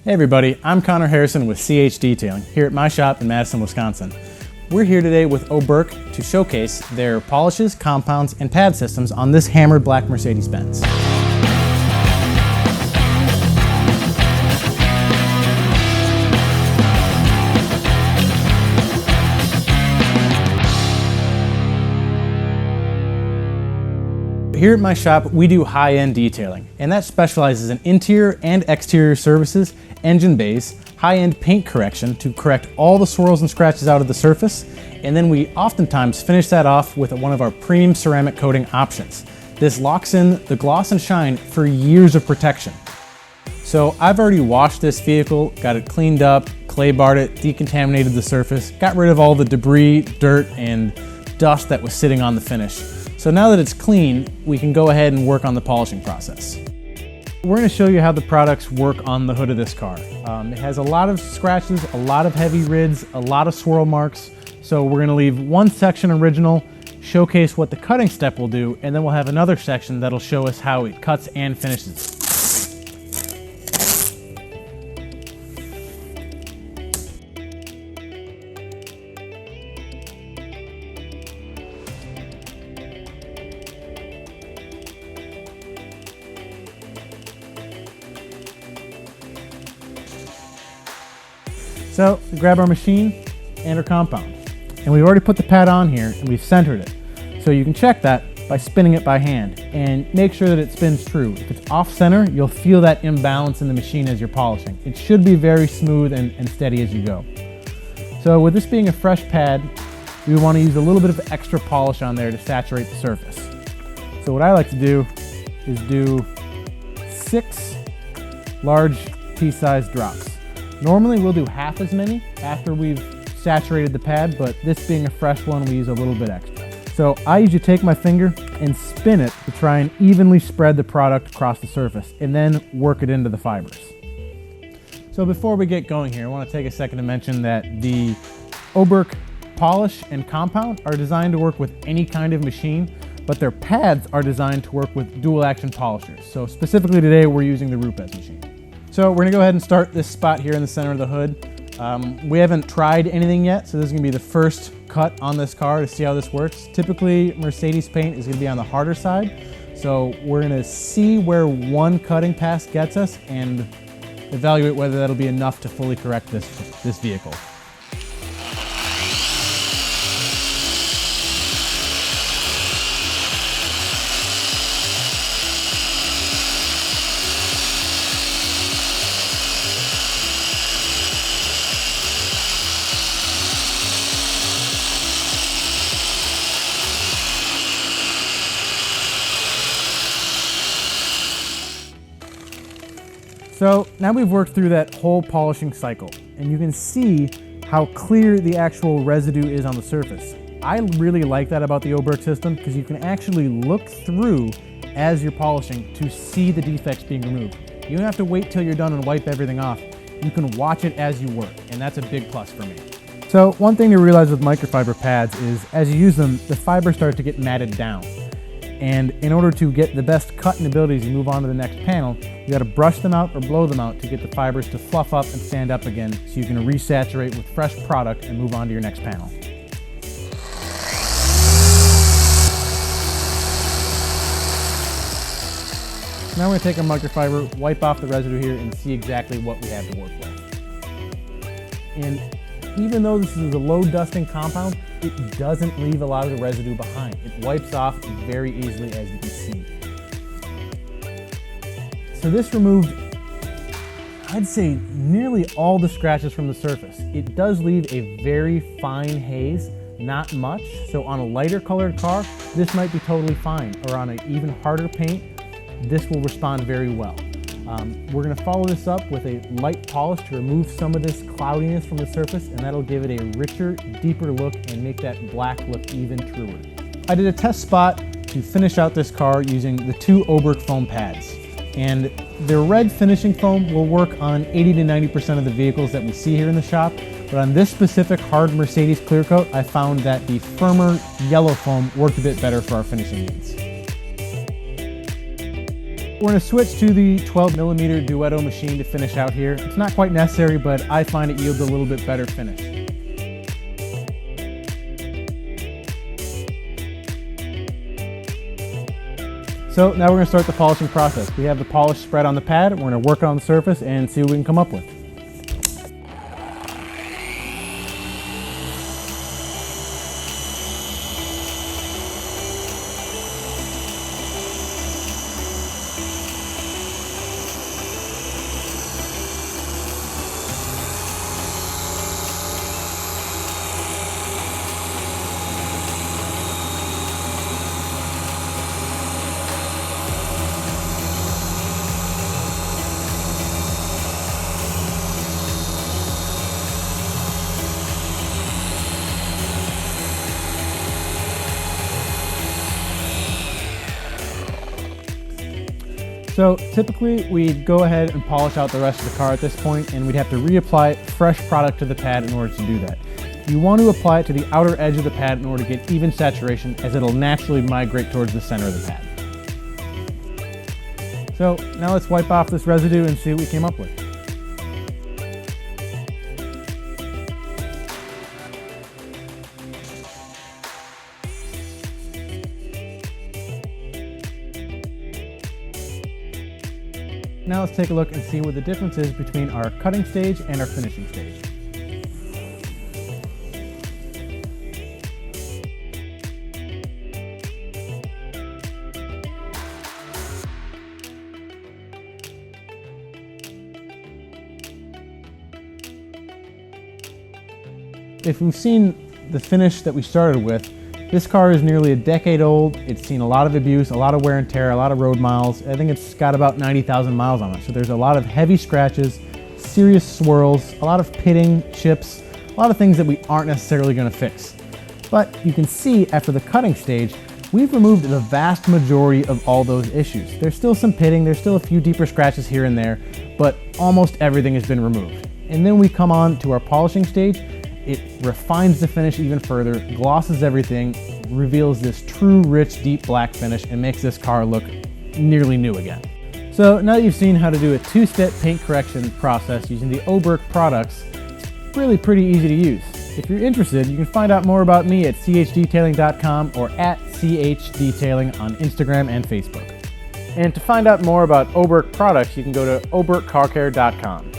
Hey everybody, I'm Connor Harrison with CH Detailing here at my shop in Madison, Wisconsin. We're here today with Oberk to showcase their polishes, compounds, and pad systems on this hammered black Mercedes-Benz. Here at my shop, we do high-end detailing, and that specializes in interior and exterior services, engine bays, high-end paint correction to correct all the swirls and scratches out of the surface, and then we oftentimes finish that off with one of our premium ceramic coating options. This locks in the gloss and shine for years of protection. So I've already washed this vehicle, got it cleaned up, clay barred it, decontaminated the surface, got rid of all the debris, dirt, and dust that was sitting on the finish. So now that it's clean, we can go ahead and work on the polishing process. We're going to show you how the products work on the hood of this car. It has a lot of scratches, a lot of heavy rids, a lot of swirl marks. So we're going to leave one section original, showcase what the cutting step will do, and then we'll have another section that'll show us how it cuts and finishes. So we grab our machine and our compound, and we've already put the pad on here and we've centered it. So you can check that by spinning it by hand and make sure that it spins true. If it's off center, you'll feel that imbalance in the machine as you're polishing. It should be very smooth and steady as you go. So with this being a fresh pad, we want to use a little bit of extra polish on there to saturate the surface. So what I like to do is do 6 large pea-sized drops. Normally we'll do half as many after we've saturated the pad, but this being a fresh one, we use a little bit extra. So I usually take my finger and spin it to try and evenly spread the product across the surface and then work it into the fibers. So before we get going here, I want to take a second to mention that the Oberk polish and compound are designed to work with any kind of machine, but their pads are designed to work with dual action polishers. So specifically today, we're using the Rupes machine. So we're gonna go ahead and start this spot here in the center of the hood. We haven't tried anything yet, so this is gonna be the first cut on this car to see how this works. Typically, Mercedes paint is gonna be on the harder side, so we're gonna see where one cutting pass gets us and evaluate whether that'll be enough to fully correct this vehicle. So now we've worked through that whole polishing cycle, and you can see how clear the actual residue is on the surface. I really like that about the Oberk system because you can actually look through as you're polishing to see the defects being removed. You don't have to wait till you're done and wipe everything off. You can watch it as you work, and that's a big plus for me. So one thing to realize with microfiber pads is as you use them, the fibers start to get matted down. And in order to get the best cutting abilities, you move on to the next panel, you gotta brush them out or blow them out to get the fibers to fluff up and stand up again so you can resaturate with fresh product and move on to your next panel. Now we're gonna take our microfiber, wipe off the residue here and see exactly what we have to work with. And even though this is a low dusting compound, it doesn't leave a lot of the residue behind. It wipes off very easily, as you can see. So this removed, I'd say, nearly all the scratches from the surface. It does leave a very fine haze, not much. So on a lighter colored car, this might be totally fine. Or on an even harder paint, this will respond very well. We're gonna follow this up with a light polish to remove some of this cloudiness from the surface, and that'll give it a richer, deeper look and make that black look even truer. I did a test spot to finish out this car using the 2 Oberk foam pads. And the red finishing foam will work on 80 to 90% of the vehicles that we see here in the shop, but on this specific hard Mercedes clear coat, I found that the firmer yellow foam worked a bit better for our finishing needs. We're going to switch to the 12mm Duetto machine to finish out here. It's not quite necessary, but I find it yields a little bit better finish. So now we're going to start the polishing process. We have the polish spread on the pad. We're going to work it on the surface and see what we can come up with. So typically we'd go ahead and polish out the rest of the car at this point, and we'd have to reapply fresh product to the pad in order to do that. You want to apply it to the outer edge of the pad in order to get even saturation, as it'll naturally migrate towards the center of the pad. So now let's wipe off this residue and see what we came up with. Now let's take a look and see what the difference is between our cutting stage and our finishing stage. If we've seen the finish that we started with, this car is nearly a decade old. It's seen a lot of abuse, a lot of wear and tear, a lot of road miles. I think it's got about 90,000 miles on it. So there's a lot of heavy scratches, serious swirls, a lot of pitting, chips, a lot of things that we aren't necessarily going to fix. But you can see after the cutting stage, we've removed the vast majority of all those issues. There's still some pitting, there's still a few deeper scratches here and there, but almost everything has been removed. And then we come on to our polishing stage. It refines the finish even further, glosses everything, reveals this true rich deep black finish, and makes this car look nearly new again. So now that you've seen how to do a two-step paint correction process using the Oberk products, it's really pretty easy to use. If you're interested, you can find out more about me at chdetailing.com or at chdetailing on Instagram and Facebook. And to find out more about Oberk products, you can go to oberkcarcare.com.